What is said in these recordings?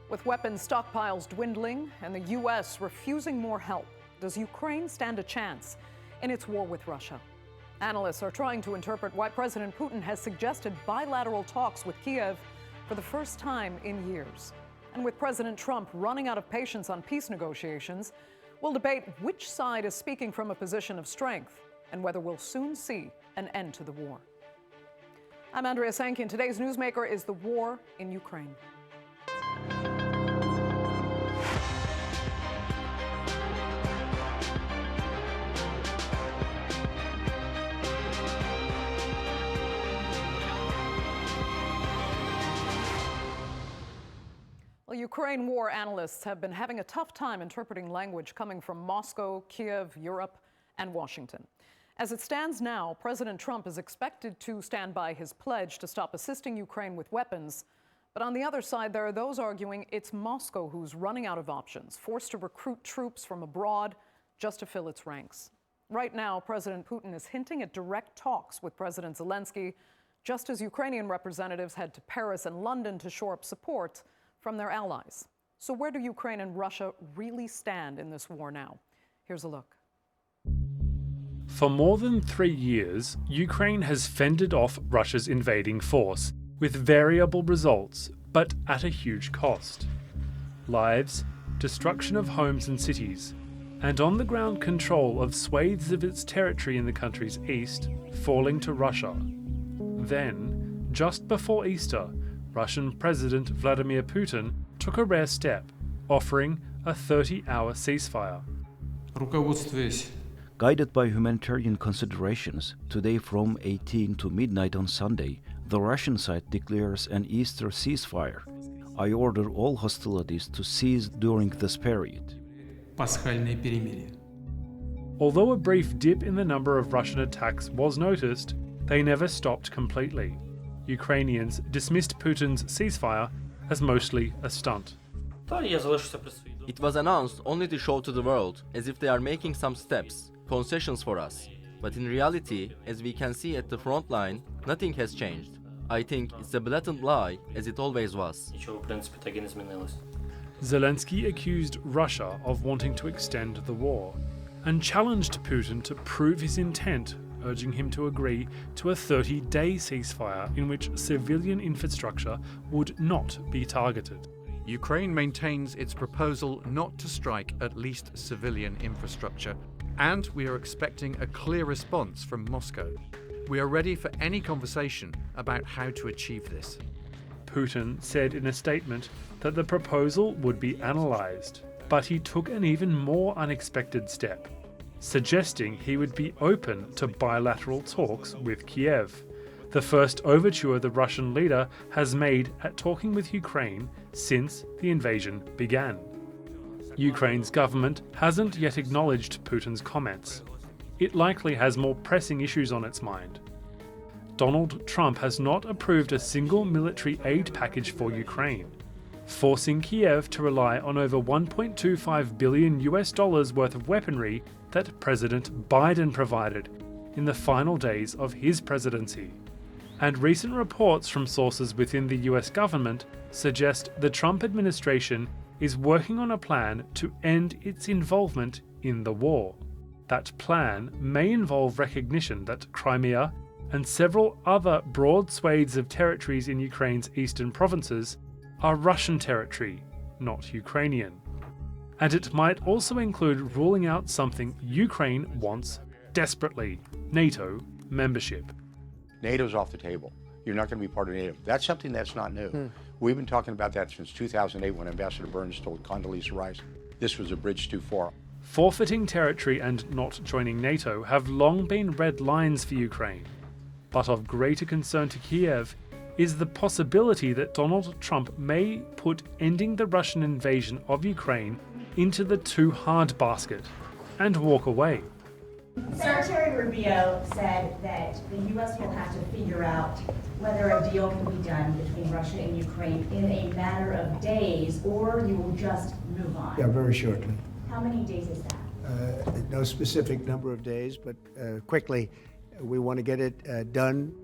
With weapons stockpiles dwindling and the U.S. refusing more help, does Ukraine stand a chance in its war with Russia? Analysts are trying to interpret why President Putin has suggested bilateral talks with Kiev for the first time in years. And with President Trump running out of patience on peace negotiations, we'll debate which side is speaking from a position of strength and whether we'll soon see an end to the war. I'm Andrea Sankey, and today's Newsmaker is the war in Ukraine. Well, Ukraine war analysts have been having a tough time interpreting language coming from Moscow, Kiev, Europe, and Washington. As it stands now, President Trump is expected to stand by his pledge to stop assisting Ukraine with weapons. But on the other side, there are those arguing it's Moscow who's running out of options, forced to recruit troops from abroad just to fill its ranks. Right now, President Putin is hinting at direct talks with President Zelenskyy, just as Ukrainian representatives head to Paris and London to shore up support from their allies. So where do Ukraine and Russia really stand in this war now? Here's a look. For more than 3 years, Ukraine has fended off Russia's invading force, with variable results, but at a huge cost. Lives, destruction of homes and cities, and on-the-ground control of swathes of its territory in the country's east falling to Russia. Then, just before Easter, Russian President Vladimir Putin took a rare step, offering a 30-hour ceasefire. Guided by humanitarian considerations, today from 18 to midnight on Sunday, the Russian side declares an Easter ceasefire. I order all hostilities to cease during this period. Although a brief dip in the number of Russian attacks was noticed, they never stopped completely. Ukrainians dismissed Putin's ceasefire as mostly a stunt. It was announced only to show to the world as if they are making some steps, concessions for us. But in reality, as we can see at the front line, nothing has changed. I think it's a blatant lie, as it always was. Zelenskyy accused Russia of wanting to extend the war and challenged Putin to prove his intent, urging him to agree to a 30-day ceasefire in which civilian infrastructure would not be targeted. Ukraine maintains its proposal not to strike at least civilian infrastructure, and we are expecting a clear response from Moscow. We are ready for any conversation about how to achieve this. Putin said in a statement that the proposal would be analysed, but he took an even more unexpected step, suggesting he would be open to bilateral talks with Kiev, the first overture the Russian leader has made at talking with Ukraine since the invasion began. Ukraine's government hasn't yet acknowledged Putin's comments. It likely has more pressing issues on its mind. Donald Trump has not approved a single military aid package for Ukraine, forcing Kiev to rely on over $1.25 billion worth of weaponry that President Biden provided in the final days of his presidency. And recent reports from sources within the US government suggest the Trump administration is working on a plan to end its involvement in the war. That plan may involve recognition that Crimea and several other broad swathes of territories in Ukraine's eastern provinces are Russian territory, not Ukrainian. And it might also include ruling out something Ukraine wants desperately: NATO membership. NATO's off the table. You're not going to be part of NATO. That's something that's not new. We've been talking about that since 2008 when Ambassador Burns told Condoleezza Rice this was a bridge too far. Forfeiting territory and not joining NATO have long been red lines for Ukraine. But of greater concern to Kiev is the possibility that Donald Trump may put ending the Russian invasion of Ukraine into the too hard basket and walk away. Secretary Rubio said that the U.S. will have to figure out whether a deal can be done between Russia and Ukraine in a matter of days, or you will just move on. Yeah, very shortly. How many days is that? No specific number of days, but quickly. We want to get it done.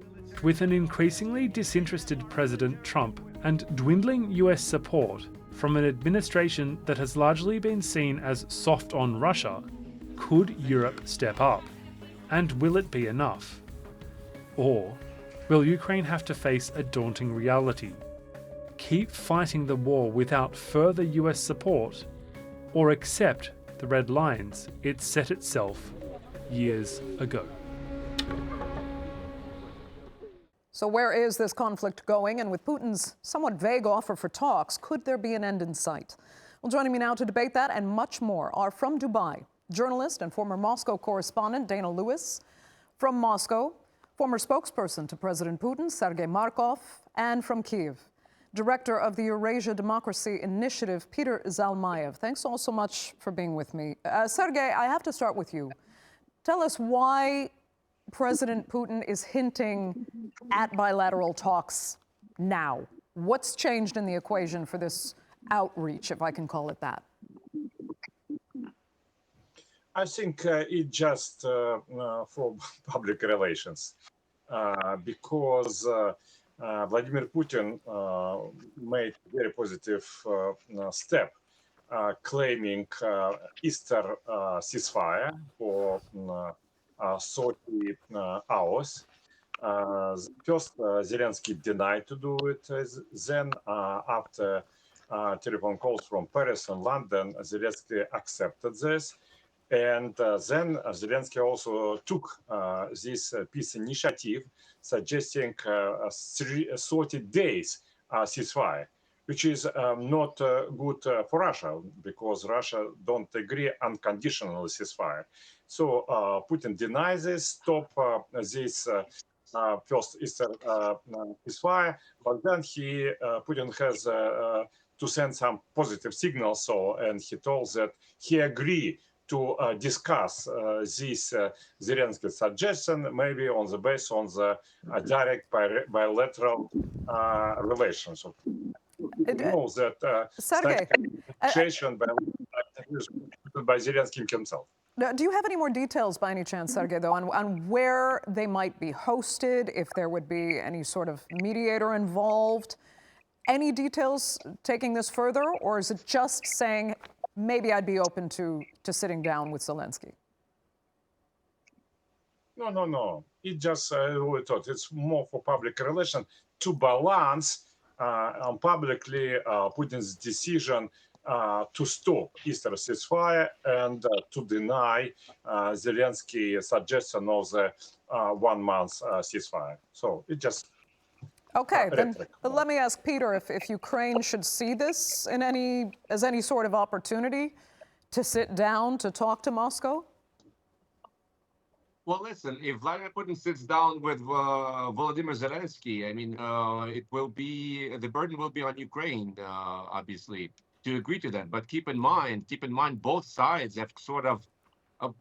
With an increasingly disinterested President Trump and dwindling US support, from an administration that has largely been seen as soft on Russia, could Europe step up? And will it be enough? Or will Ukraine have to face a daunting reality? Keep fighting the war without further US support, or accept the red lines it set itself years ago? So where is this conflict going? And with Putin's somewhat vague offer for talks, could there be an end in sight? Well, joining me now to debate that and much more are from Dubai, journalist and former Moscow correspondent Dana Lewis, from Moscow, former spokesperson to President Putin, Sergey Markov, and from Kyiv, director of the Eurasia Democracy Initiative, Peter Zalmayev. Thanks all so much for being with me. Sergey, I have to start with you. Tell us why President Putin is hinting at bilateral talks now. What's changed in the equation for this outreach, if I can call it that? I think it just for public relations, because Vladimir Putin made a very positive step, claiming Easter ceasefire for 30 hours. First, Zelenskyy denied to do it. Then, after telephone calls from Paris and London, Zelenskyy accepted this. And then Zelenskyy also took this peace initiative, suggesting 30 days ceasefire, which is not good for Russia, because Russia don't agree unconditional ceasefire. So Putin denies this, stop this first Easter ceasefire, but then Putin has to send some positive signals. So, and he told that he agreed to discuss this Zelensky suggestion, maybe on the basis on the direct bilateral relationship. We know that Sergey, negotiation by Zelensky himself. Do you have any more details by any chance, Sergey, though, on where they might be hosted, if there would be any sort of mediator involved? Any details taking this further, or is it just saying, maybe I'd be open to sitting down with Zelenskyy? No. It just, we thought it's more for public relations to balance publicly Putin's decision to stop Easter ceasefire and to deny Zelensky's suggestion of the 1 month ceasefire. So it just Okay, then let me ask Peter if Ukraine should see this in as any sort of opportunity to sit down to talk to Moscow? Well, listen, if Vladimir Putin sits down with Volodymyr Zelenskyy, I mean, the burden will be on Ukraine, obviously, to agree to that. But keep in mind, both sides have sort of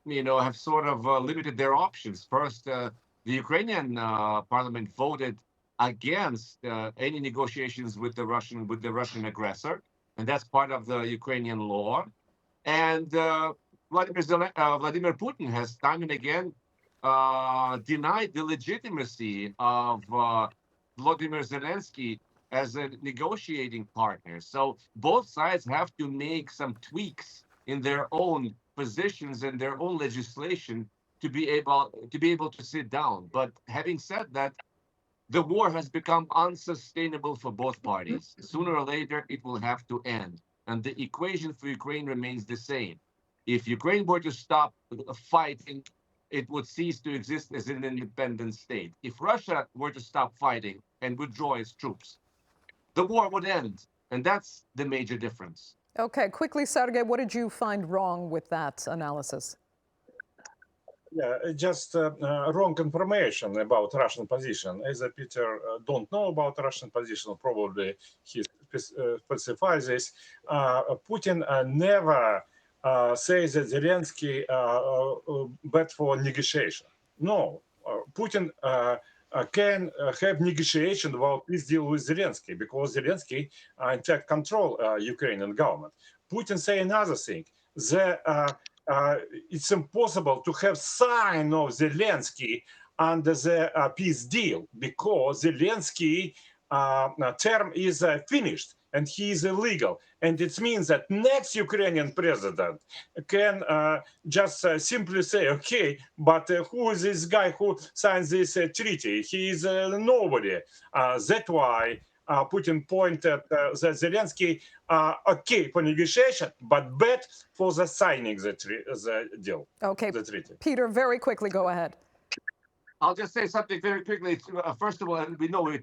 limited their options. First, the Ukrainian parliament voted against any negotiations with the Russian aggressor, and that's part of the Ukrainian law. And Vladimir Putin has time and again denied the legitimacy of Volodymyr Zelenskyy as a negotiating partner. So both sides have to make some tweaks in their own positions and their own legislation to be able to sit down. But having said that, the war has become unsustainable for both parties. Sooner or later, it will have to end. And the equation for Ukraine remains the same. If Ukraine were to stop fighting, it would cease to exist as an independent state. If Russia were to stop fighting and withdraw its troops, the war would end. And that's the major difference. Okay, quickly, Sergey, what did you find wrong with that analysis? Yeah, just wrong information about Russian position. As Peter don't know about Russian position, probably he specifies this. Putin never says that Zelenskyy bet for negotiation. No, Putin can have negotiation about peace deal with Zelenskyy, because Zelenskyy, in fact, control Ukrainian government. Putin say another thing. It's impossible to have sign of Zelenskyy under the peace deal, because Zelenskyy term is finished. and he is illegal. And it means that next Ukrainian president can just simply say, okay, but who is this guy who signed this treaty? He is nobody. That's why Putin pointed that Zelensky, okay for negotiation, but bad for the signing the deal. Okay, the treaty. Peter, very quickly, go ahead. I'll just say something very quickly. First of all, we know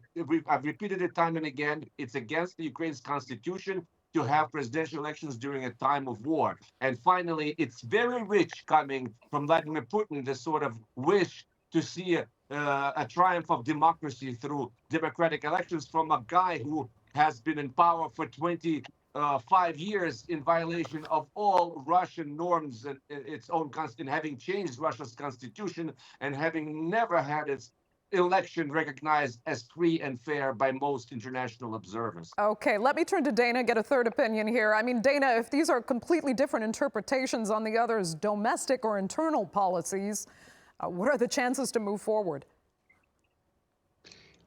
I've repeated it time and again. It's against the Ukraine's constitution to have presidential elections during a time of war. And finally, it's very rich coming from Vladimir Putin, this sort of wish to see a triumph of democracy through democratic elections from a guy who has been in power for 25 years in violation of all Russian norms and its own constitution, having changed Russia's constitution and having never had its election recognized as free and fair by most international observers. Okay, let me turn to Dana, get a third opinion here. I mean, Dana, if these are completely different interpretations on the other's domestic or internal policies, what are the chances to move forward?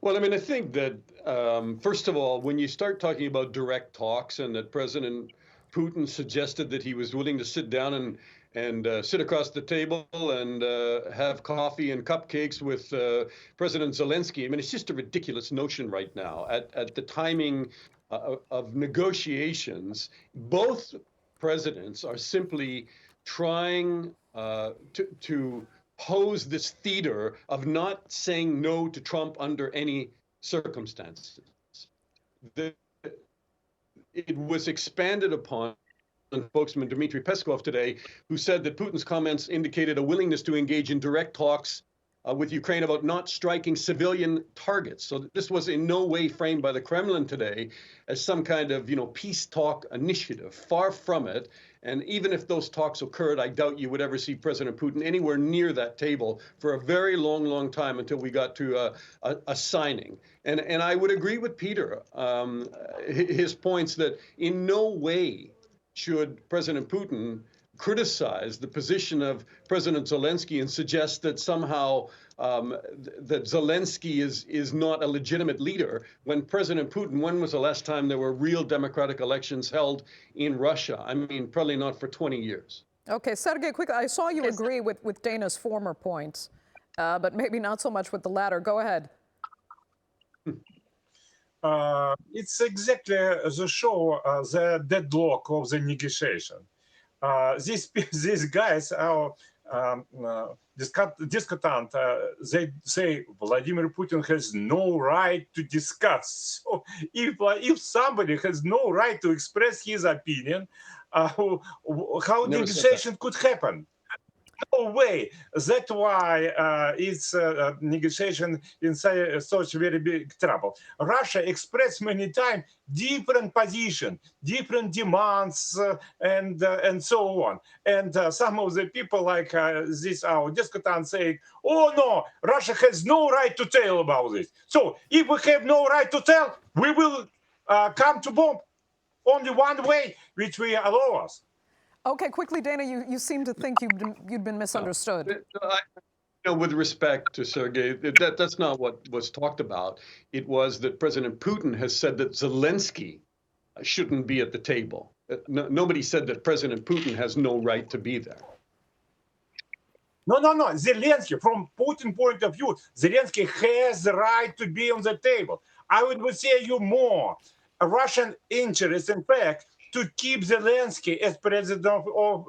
Well, I mean, I think that, first of all, when you start talking about direct talks and that President Putin suggested that he was willing to sit down and sit across the table and have coffee and cupcakes with President Zelenskyy, I mean, it's just a ridiculous notion right now. At the timing of negotiations, both presidents are simply trying to pose this theater of not saying no to Trump under any circumstances. It was expanded upon spokesman Dmitry Peskov today, who said that Putin's comments indicated a willingness to engage in direct talks with Ukraine about not striking civilian targets. So this was in no way framed by the Kremlin today as some kind of, peace talk initiative. Far from it. And even if those talks occurred, I doubt you would ever see President Putin anywhere near that table for a very long, long time until we got to a signing. And I would agree with Peter, his points that in no way should President Putin criticize the position of President Zelenskyy and suggest that somehow that Zelenskyy is not a legitimate leader. When President Putin, when was the last time there were real democratic elections held in Russia? I mean, probably not for 20 years. Okay, Sergey, quickly, I saw you agree with Dana's former points, but maybe not so much with the latter. Go ahead. It's exactly the show, the deadlock of the negotiation. These guys, our discutant, they say Vladimir Putin has no right to discuss. So if somebody has no right to express his opinion, how negotiation could happen? No way. That's why it's negotiation in such very big trouble. Russia expressed many times different position, different demands, and so on. And some of the people like this, our discutant, saying, "Oh no, Russia has no right to tell about this. So if we have no right to tell, we will come to bomb. Only one way, which we allow us." Okay, quickly, Dana, you seem to think you'd been misunderstood. With respect to Sergey, that's not what was talked about. It was that President Putin has said that Zelenskyy shouldn't be at the table. Nobody said that President Putin has no right to be there. No. Zelenskyy, from Putin's point of view, Zelenskyy has the right to be on the table. I would say you more. A Russian interest, in fact, to keep Zelenskyy as president of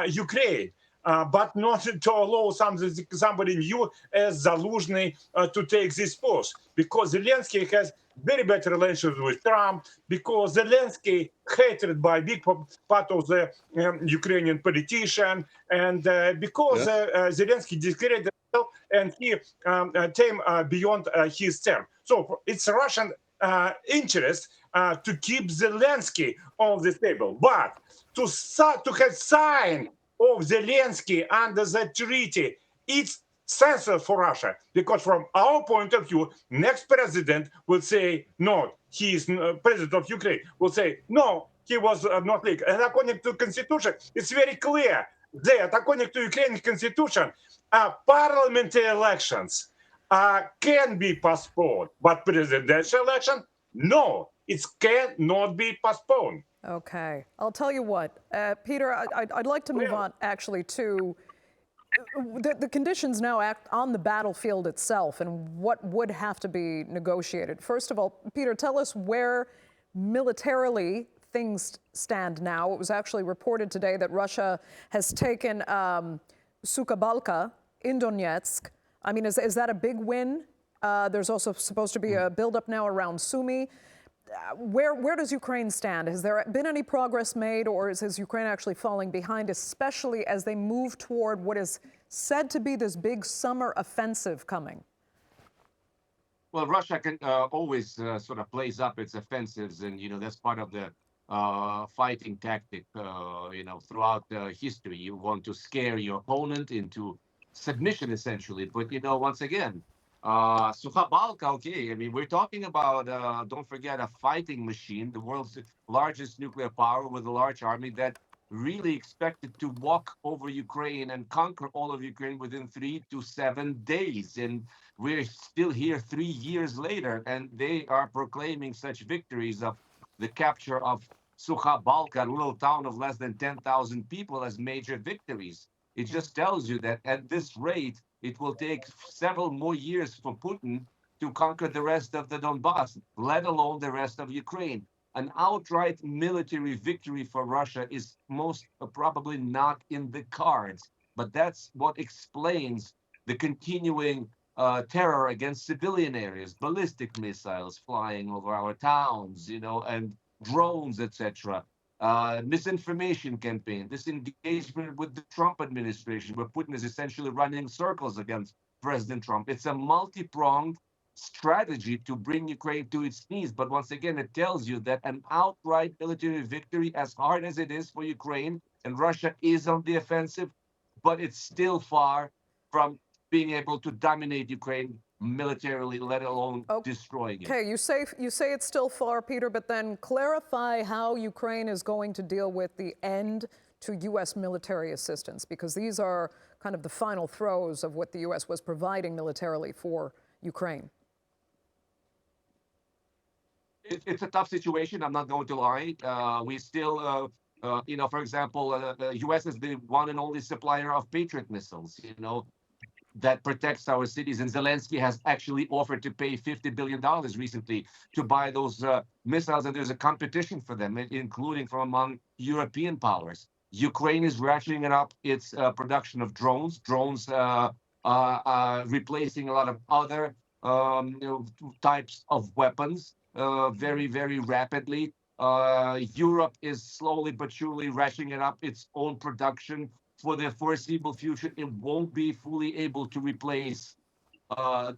Ukraine, but not to allow somebody new as Zaluzhny to take this post, because Zelenskyy has very bad relations with Trump, because Zelenskyy hated by a big part of the Ukrainian politician, and because Zelenskyy discredited himself and he came beyond his term. So it's Russian interest to keep Zelenskyy on the table, but to have signed of Zelenskyy under the treaty, it's senseless for Russia, because from our point of view, next president will say no, he is president of Ukraine. Will say no, he was not legal. And according to constitution, it's very clear that according to Ukrainian constitution, parliamentary elections can be postponed, but presidential election, no. It cannot be postponed. Okay. I'll tell you what, Peter, I'd like to move on actually to the conditions now act on the battlefield itself and what would have to be negotiated. First of all, Peter, tell us where militarily things stand now. It was actually reported today that Russia has taken Sukabalka in Donetsk. I mean, is that a big win? There's also supposed to be a buildup now around Sumy. Where does Ukraine stand? Has there been any progress made, or is Ukraine actually falling behind, especially as they move toward what is said to be this big summer offensive coming? Well, Russia can always sort of plays up its offensives, and that's part of the fighting tactic. Throughout history, you want to scare your opponent into submission, essentially. But once again, Sukha-Balka, okay. I mean, we're talking about don't forget, a fighting machine, the world's largest nuclear power with a large army that really expected to walk over Ukraine and conquer all of Ukraine within 3 to 7 days. And we're still here 3 years later, and they are proclaiming such victories of the capture of Sukha-Balka, a little town of less than 10,000 people, as major victories. It just tells you that at this rate, it will take several more years for Putin to conquer the rest of the Donbass, let alone the rest of Ukraine. An outright military victory for Russia is most probably not in the cards, but that's what explains the continuing terror against civilian areas, ballistic missiles flying over our towns, and drones, etc. Misinformation campaign, disengagement with the Trump administration, where Putin is essentially running circles against President Trump. It's a multi-pronged strategy to bring Ukraine to its knees. But once again, it tells you that an outright military victory, as hard as it is for Ukraine, and Russia is on the offensive, but it's still far from being able to dominate Ukraine militarily, let alone destroying it. Okay, you say it's still far, Peter, but then clarify how Ukraine is going to deal with the end to U.S. military assistance, because these are kind of the final throes of what the U.S. was providing militarily for Ukraine. It's a tough situation, I'm not going to lie. We still, for example, the U.S. is the one and only supplier of Patriot missiles, that protects our cities. And Zelenskyy has actually offered to pay $50 billion recently to buy those missiles, and there's a competition for them, including from among European powers. Ukraine is ratcheting up its production of drones, replacing a lot of other types of weapons very, very rapidly. Europe is slowly but surely ratcheting up its own production. For the foreseeable future, it won't be fully able to replace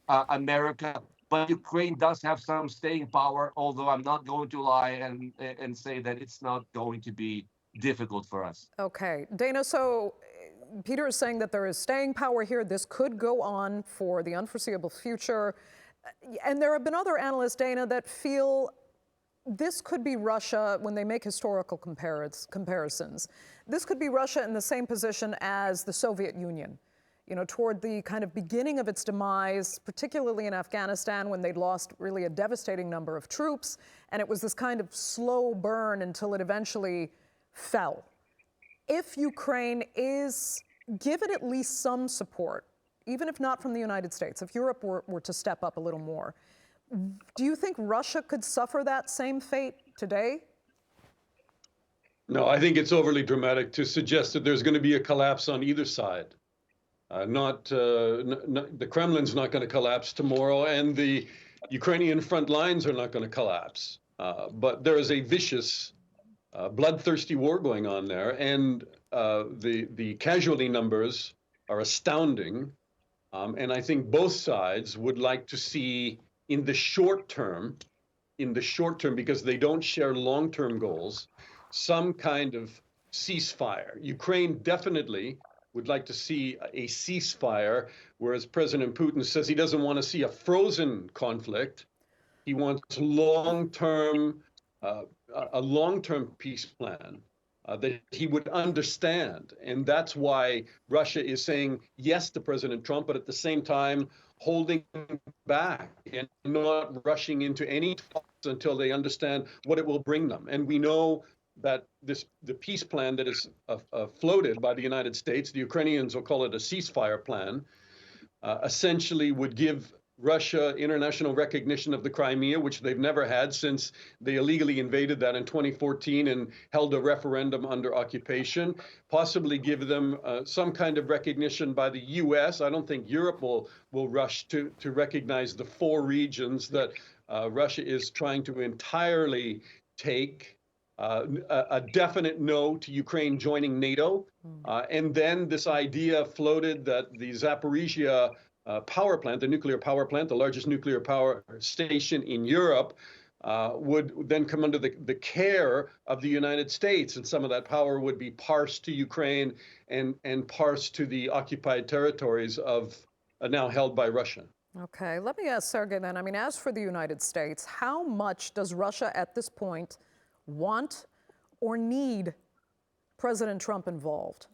America. But Ukraine does have some staying power, although I'm not going to lie and say that it's not going to be difficult for us. Okay. Dana, so Peter is saying that there is staying power here. This could go on for the unforeseeable future. And there have been other analysts, Dana, that feel this could be Russia, when they make historical comparisons, this could be Russia in the same position as the Soviet Union, toward the kind of beginning of its demise, particularly in Afghanistan, when they'd lost really a devastating number of troops. And it was this kind of slow burn until it eventually fell. If Ukraine is given at least some support, even if not from the United States, if Europe were to step up a little more, do you think Russia could suffer that same fate today? No, I think it's overly dramatic to suggest that there's going to be a collapse on either side. The Kremlin's not going to collapse tomorrow, and the Ukrainian front lines are not going to collapse. But there is a vicious, bloodthirsty war going on there, and the casualty numbers are astounding. And I think both sides would like to see, in the short term, because they don't share long-term goals, some kind of ceasefire. Ukraine definitely would like to see a ceasefire, whereas President Putin says he doesn't want to see a frozen conflict. He wants a long-term peace plan that he would understand. And that's why Russia is saying yes to President Trump, but at the same time holding back and not rushing into any until they understand what it will bring them. And we know that the peace plan that is floated by the United States, the Ukrainians will call it a ceasefire plan, essentially would give Russia international recognition of the Crimea, which they've never had since they illegally invaded that in 2014 and held a referendum under occupation, possibly give them some kind of recognition by the U.S. I don't think Europe will rush to recognize the 4 regions that Russia is trying to entirely take. A definite no to Ukraine joining NATO. And then this idea floated that the Zaporizhia power plant, the nuclear power plant, the largest nuclear power station in Europe, would then come under the care of the United States. And some of that power would be parsed to Ukraine and parsed to the occupied territories of now held by Russia. Okay, let me ask Sergey then. I mean, as for the United States, how much does Russia at this point want or need President Trump involved?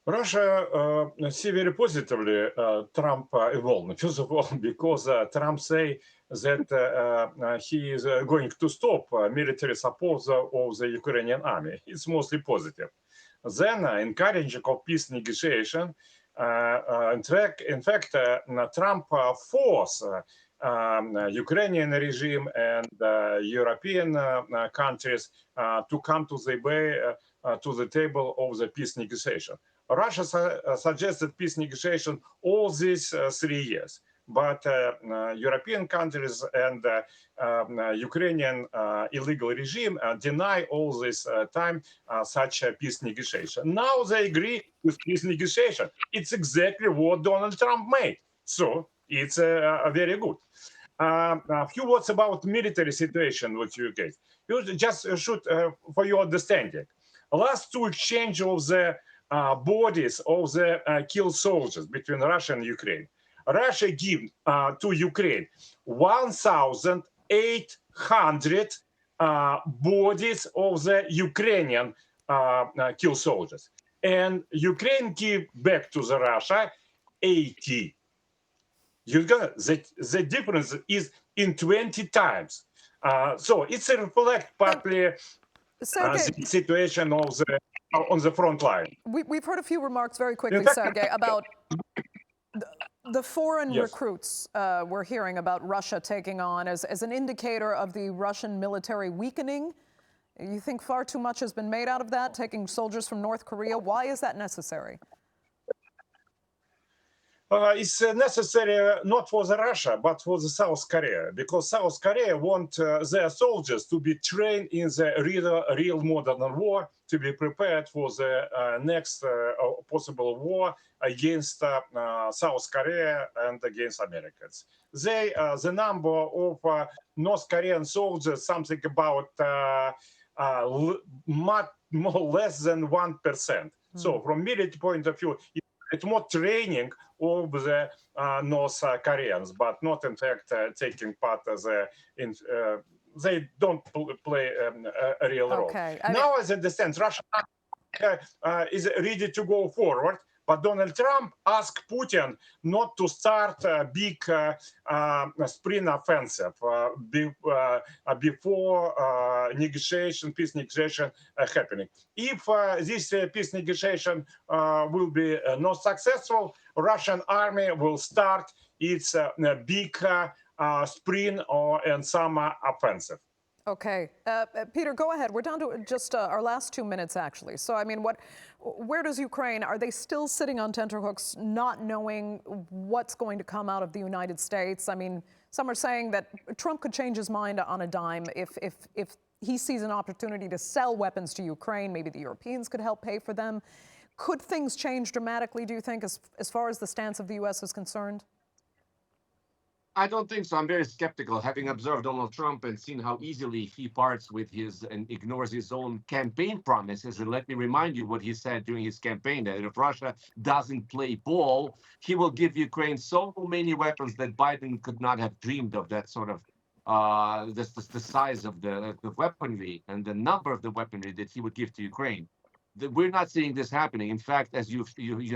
Russia see very positively Trump involvement. First of all, because Trump say that he is going to stop military support of the Ukrainian army. It's mostly positive. Then encouraging of peace negotiation. In fact, Trump forced Ukrainian regime and European countries to come to the table of the peace negotiation. Russia suggested peace negotiation all these 3 years, but European countries and Ukrainian illegal regime deny all this time such a peace negotiation. Now they agree with peace negotiation. It's exactly what Donald Trump made. So it's very good. A few words about military situation with UK. You just should, for your understanding, last 2 exchange of the bodies of the killed soldiers between Russia and Ukraine. Russia gave to Ukraine 1,800 bodies of the Ukrainian killed soldiers. And Ukraine gave back to the Russia 80. The difference is in 20 times. So it's a reflect partly the situation of the on the front line. We've heard a few remarks very quickly, Sergey, about the foreign recruits we're hearing about Russia taking on as an indicator of the Russian military weakening. You think far too much has been made out of that, taking soldiers from North Korea? Why is that necessary? It's necessary not for the Russia, but for the South Korea, because South Korea want their soldiers to be trained in the real modern war, to be prepared for the next possible war against South Korea and against Americans. The number of North Korean soldiers, something about much more less than 1%. So from military point of view, it's more training of the North Koreans, but not in fact taking part as they don't play a real role. Now, as I understand, Russia is ready to go forward, but Donald Trump asked Putin not to start a big spring offensive before peace negotiation happening. If this peace negotiation will be not successful, Russian army will start its big spring and summer offensive. Okay, Peter, go ahead. We're down to just our last 2 minutes, actually. So, I mean, where does Ukraine, are they still sitting on tenterhooks, not knowing what's going to come out of the United States? I mean, some are saying that Trump could change his mind on a dime if he sees an opportunity to sell weapons to Ukraine. Maybe the Europeans could help pay for them. Could things change dramatically, do you think, as far as the stance of the U.S. is concerned? I don't think so. I'm very skeptical, having observed Donald Trump and seen how easily he parts with his and ignores his own campaign promises. And let me remind you what he said during his campaign, that if Russia doesn't play ball, he will give Ukraine so many weapons that Biden could not have dreamed of. That sort of the size of the weaponry and the number of the weaponry that he would give to Ukraine. We're not seeing this happening. In fact, as you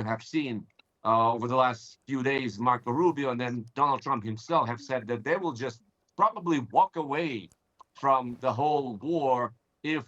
have seen, over the last few days, Marco Rubio and then Donald Trump himself have said that they will just probably walk away from the whole war if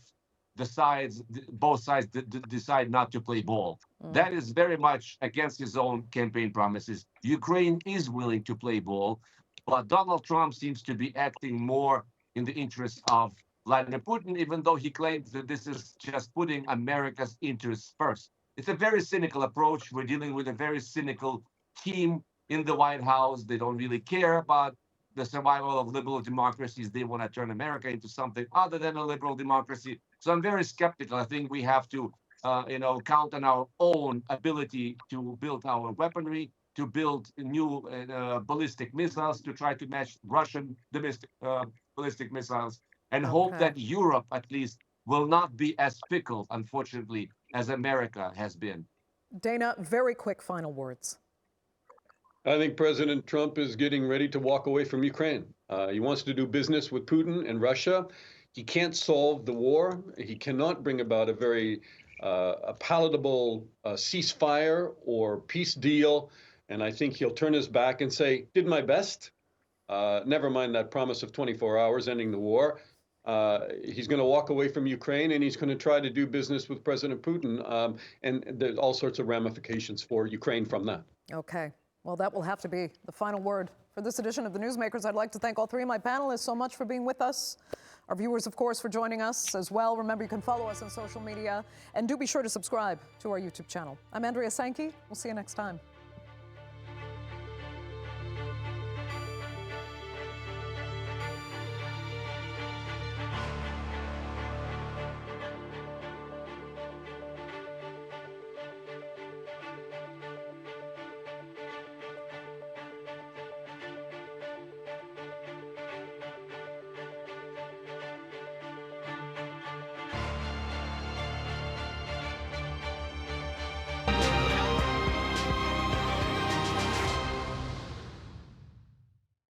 both sides decide not to play ball. That is very much against his own campaign promises. Ukraine is willing to play ball, but Donald Trump seems to be acting more in the interest of Vladimir Putin, even though he claims that this is just putting America's interests first. It's a very cynical approach. We're dealing with a very cynical team in the White House. They don't really care about the survival of liberal democracies. They want to turn America into something other than a liberal democracy. So I'm very skeptical. I think we have to, count on our own ability to build our weaponry, to build new ballistic missiles, to try to match Russian domestic ballistic missiles, and hope that Europe, at least, will not be as fickle, unfortunately, as America has been. Dana, very quick final words. I think President Trump is getting ready to walk away from Ukraine. He wants to do business with Putin and Russia. He can't solve the war. He cannot bring about a very palatable ceasefire or peace deal. And I think he'll turn his back and say, did my best. Never mind that promise of 24 hours ending the war. He's going to walk away from Ukraine, and he's going to try to do business with President Putin. And there's all sorts of ramifications for Ukraine from that. Okay. Well, that will have to be the final word for this edition of the Newsmakers. I'd like to thank all three of my panelists so much for being with us. Our viewers, of course, for joining us as well. Remember, you can follow us on social media, and do be sure to subscribe to our YouTube channel. I'm Andrea Sankey. We'll see you next time.